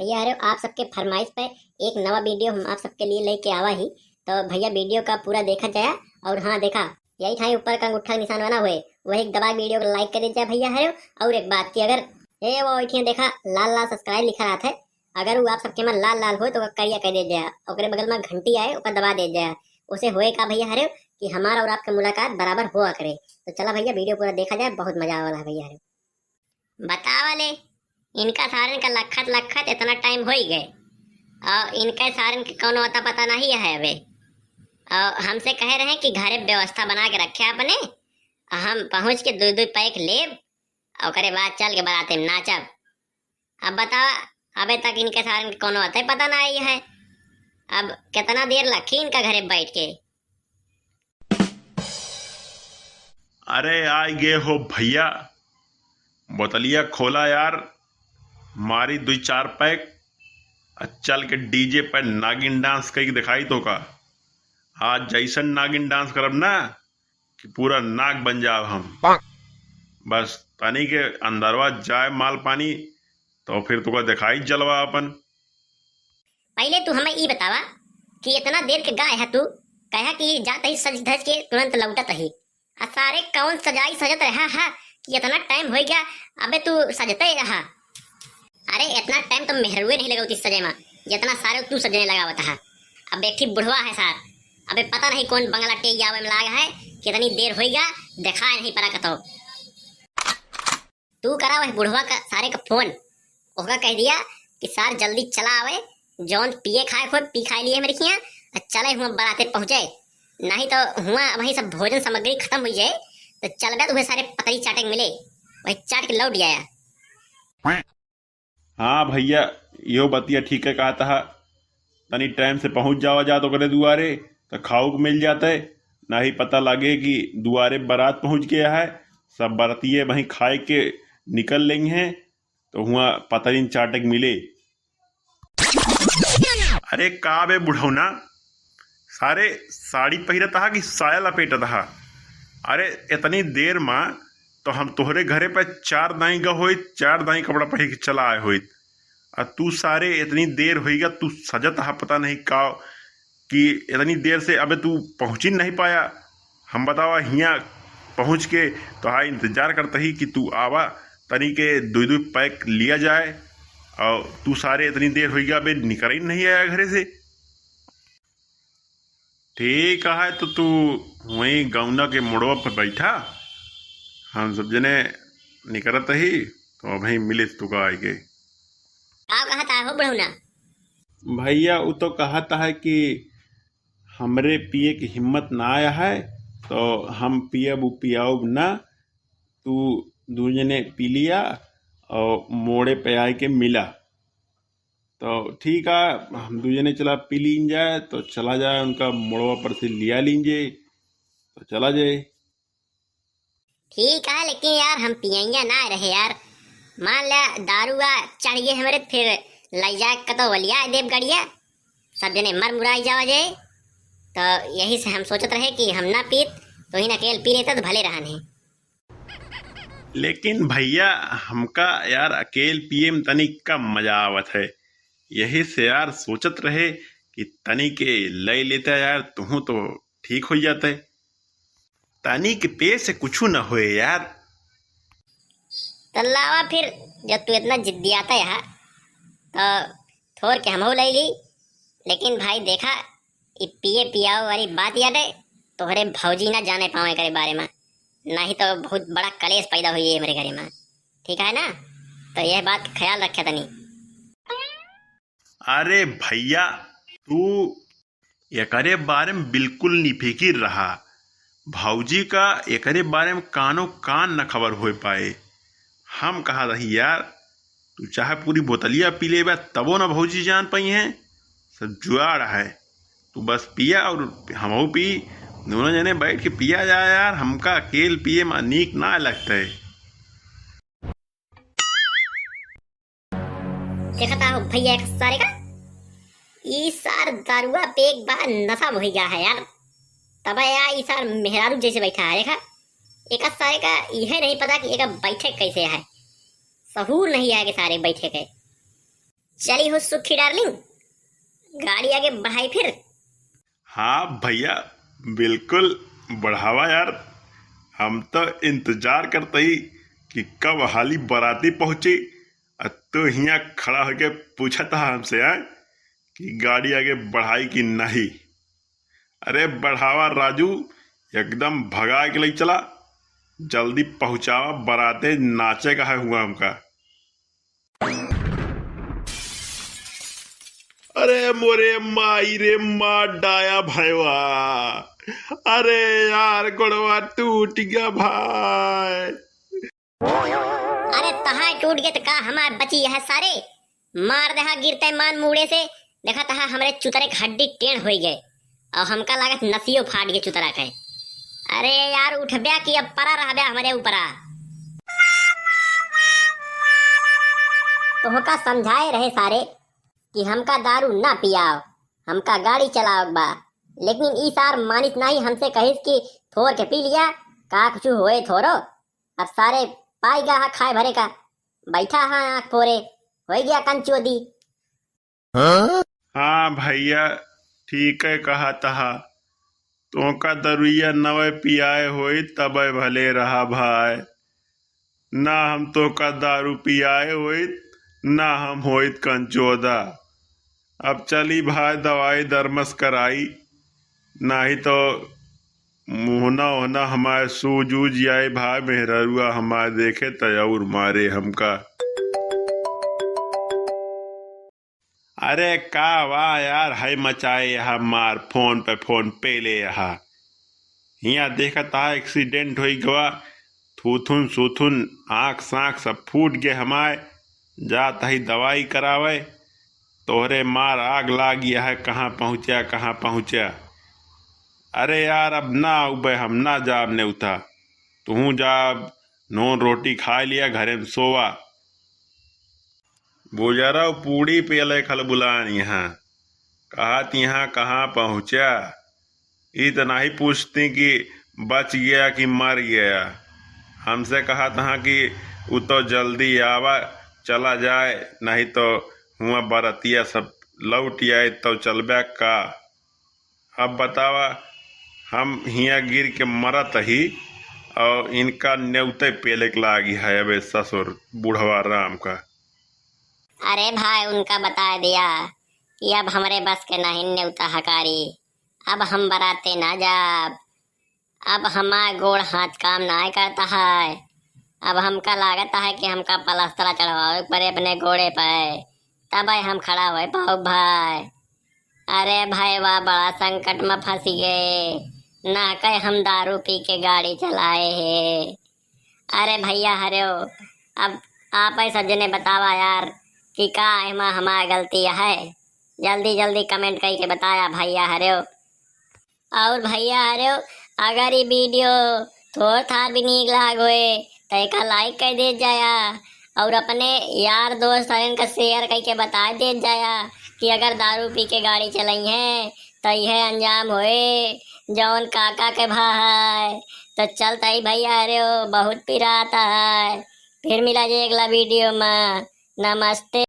भैया अरे आप सबके फरमाइश पे एक नवा वीडियो हम आप सबके लिए लेके आवा ही। तो भैया वीडियो का पूरा देखा जाए। और हाँ देखा यही था ऊपर का अंगूठा का निशान बना हुए वही दबा वीडियो को लाइक कर दीजिए भैया है। और एक बात की अगर ये वो इठिया देखा लाल लाल सब्सक्राइब लिखा रहा था, अगर वो आप सबके में लाल लाल हो तो करिया कर दीजिए और बगल में घंटी आए ओकर दबा दीजिए। उसे होए का भैया हरे कि हमारा और आपका मुलाकात बराबर हुआ करे। तो चला भैया वीडियो पूरा देखा जाए, बहुत मजा आने वाला है भैया हरे। बतावा ले इनका सारन का लखत लखत इतना टाइम हो ही गए और इनका सारन के कोनो अता पता नहीं है अबे। और हमसे कह रहे हैं कि घरे व्यवस्था बना के रखे अपने, हम पहुंच के दो दो पैक लेब और करे बाद चल के बराते में नाचब। अब बतावा अबे तक इनके सारन के कोनो अता पता नहीं है। अब कितना देर लखी इनका घरे बैठ के। अरे आ गए हो भैया, बोतलिया खोला यार, मारी दो चार पैक, चल के डीजे पर नागिन डांस कई दिखाई तो का। आज जैसन नागिन डांस करब ना कि पूरा नाग बन जाब हम। बस तनी के अंदरवा जाए माल पानी तो फिर तुका दिखाई जलवा अपन। पहले तू हमें ये बतावा कि इतना देर के गाय है तू कहा कि जाते ही सज धज के तुरंत लौटत ही। सारे कौन सजाई सजत रहा है कि इतना टाइम हो गया। अबे तू सजते ही रहा। अरे इतना टाइम तो मेहरुए नहीं लगा सजे में जितना सारे तू सजने लगावत है। अब एक बुढ़वा है सार, अबे पता नहीं कौन बंगला टेक में लागा है, कितनी देर हो गया देखा नहीं पड़ा कतो। तू करा वही बुढ़वा का सारे का फोन, ओका कह दिया कि सार जल्दी चला आवे, जौन पिए खाए खोए पी खाए लिए मेरे खिया चले हुआ बराते पहुंचे, नहीं तो हुआ वही सब भोजन सामग्री खत्म हो जाए तो चल गया तो सारे पतरी चाटे मिले वही चाट के लौट गया। हाँ भैया यो बतिया ठीक है कहा था। तनी टाइम से पहुंच जावा जा तो करे दुआरे तो खाऊ मिल जाते, ना ही पता लगे कि दुआरे बारात पहुंच गया है। सब बरातिये वहीं खाए के निकल लेंगे हैं तो हुआ पतरीन चाटक मिले। अरे का बे बुढ़ौना, सारे साड़ी पहिरत हा कि साया लपेटत हा। अरे इतनी देर में तो हम तोहरे घरे पर चार दाई गा होइत, चार दाई कपड़ा पहन के चला आए होइत, और तू सारे इतनी देर होईगा तू सजत हा पता नहीं का कि इतनी देर से अबे तू पहुंच ही नहीं पाया। हम बतावा हिया पहुंच के तो हाँ इंतजार करते ही कि तू आवा तनी के दो दो पैक लिया जाए, और तू सारे इतनी देर होईगा अबे निकल ही नहीं आया घरे से। ठीक है तो तू वहीं गौना के मोड़वा पर बैठा, हम सब जने निकलत ही तो वहीं मिले तू का आई गए। आप कहा था हो बुढ़ौना? भैया वो तो कहता है कि हमरे पिए की हिम्मत ना आया है तो हम पियब पियाब ना, तू दूजने पी लिया और मोड़े पे आए के मिला तो ठीक है हम दूजने चला पी लीन जाए तो चला जाए उनका मोड़वा पर से लिया लीजिए तो चला जाए। ठीक है लेकिन यार हम पियंगे ना रहे यार, मान लिया दारुआ चढ़ गए हमारे फिर लग जाए कतो वलिया देव गड़िया सब जने मर मुराई जावा जाए। तो यही से हम सोचत रहे कि हम ना पीत तो ही अकेले पी लेता तो भले रहन है। लेकिन भैया हमका यार अकेल पिए में तनिक का मजा आवत है, यही से यार सोचत रहे कि तनी के ले लेता यार तू तो ठीक हो जाते, तनी के पे से कुछ न होए यार। तल्लावा फिर जब तू इतना जिद्दी आता है तो थोड़ के हम ले ली। लेकिन भाई देखा ये पिए पियाओ वाली बात याद है तोहरे भौजी ना जाने पावे करे बारे में, नहीं तो बहुत बड़ा कलेश पैदा हुई है मेरे घरे में, ठीक है ना? तो यह बात ख्याल रखे तनी। अरे भैया तू एकरे बारे में बिल्कुल नहीं फिकिर रहा, भौजी का एकरे बारे में कानो कान न खबर हो पाए। हम कहा रही यार तू चाहे पूरी बोतलिया पी ले तबो ना भौजी जान पाई हैं, सब जुआड़ है। तू बस पिया और हम पी, दोनों जने बैठ के पिया जाए यार, हमका अकेल पिए में नीक ना लगता है। देखता हो भैया एक सारे का ई सार दारुआ पे एक बार नशा हो गया है यार, तब यार ई सार मेहरारू जैसे बैठा है। देखा एक सारे का यह नहीं पता कि एक बैठे कैसे है, सहूर नहीं है कि सारे बैठे के। चली हो सुखी डार्लिंग, गाड़ी आगे बढ़ाई फिर। हाँ भैया, बिल्कुल बढ़ावा यार। हम तो इंतजार करते ही कि कब हाली बाराती पहुंची। तो हिया खड़ा होके पूछा था हमसे कि गाड़ी आगे बढ़ाई कि नहीं। अरे बढ़ावा राजू, एकदम भगा के लिए चला। जल्दी पहुंचावा, बाराते नाचे का है हुआ हमका। अरे मोरे माई रे माँ डाया भैया, अरे यार गोड़वा टूट गया भाई। अरे तहा टूट गए तो का हमार बची है सारे। मार देहा गिरते मान मुड़े से। देखा तहा हमरे चुतरे के हड्डी टेढ़ हो गए और हमका लागत नसियो फाट गए चुतरा के। अरे यार उठ बया कि अब परा रह बया हमारे ऊपरा। तो होका समझाए रहे सारे कि हमका दारू ना पियाओ, हमका गाड़ी चलाओ बा। लेकिन ई सार मानित नहीं, हमसे कहिस कि थोर के पी लिया का कुछ होए थोरो। अब सारे पाई गा खाए भरे का बैठा हाँ आँख फोरे हो गया कंचोदी। हाँ भैया, ठीक है कहा तहा। तो का दरुइया नवे पियाए होई तबे भले रहा भाई। ना हम तो का दारू पियाए होई, ना हम होइत कंचोदा। अब चली भाई दवाई दरमस कराई, नहीं तो मुहना होना हमारे सूझ उज जाए भाई। मेहरुआ हमारे देखे तयौर मारे हमका। अरे का वाह यार, है मचाए यहाँ मार फोन पे ले यहाँ। हिया देखा था एक्सीडेंट हो गवा, थूथुन सुथुन आँख साँख सब फूट गए हमारे। जाता ही दवाई करावे, तोहरे मार आग लाग गया है। कहाँ पहुँचा। अरे यार अब ना उबे, हम ना जाब ने उठा। तू जाब नून रोटी खा लिया, घरे में सोवा। बुजरा पूड़ी पे खल बुलान यहाँ। कहा यहाँ कहाँ पहुँचा। इतना ही पूछती कि बच गया कि मर गया। हमसे कहा था कि वो तो जल्दी आवा चला जाए, नहीं तो हुआ बरतिया सब लौट आए तो चलबे का। अब बतावा, हम हिया गिर के मरत ही और इनका न्योते पेले के लागी है अब ससुर बुढ़वा राम का। अरे भाई उनका बता दिया कि अब हमारे बस के नहीं न्योता हकारी। अब हम बराते ना जाब। अब हमारा गोड़ हाथ काम ना करता है। अब हमका लागत है कि हमका पलस्तरा चढ़वाओ पड़े अपने घोड़े पे, तब हम खड़ा हो पाओ भाई। अरे भाई वाह, बड़ा संकट में फंस गए ना। कहे हम दारू पी के गाड़ी चलाए है। अरे भैया हरे हो, अब आप ही सज्जने बतावा यार कि का एमा हमारा गलती है। जल्दी जल्दी कमेंट करके बताया भैया हरे हो। और भैया हरे हो, अगर ये वीडियो थोड़ा था भी नीक लाग होए तो एक लाइक कर दे जाया और अपने यार दोस्त का शेयर करके बता दे जाया कि अगर दारू पी के गाड़ी चलाई है तो यह अंजाम होए जौन काका के भाई। तो चलता ही भैया अरे हो, बहुत पिराता है। फिर मिला जे अगला वीडियो में। नमस्ते।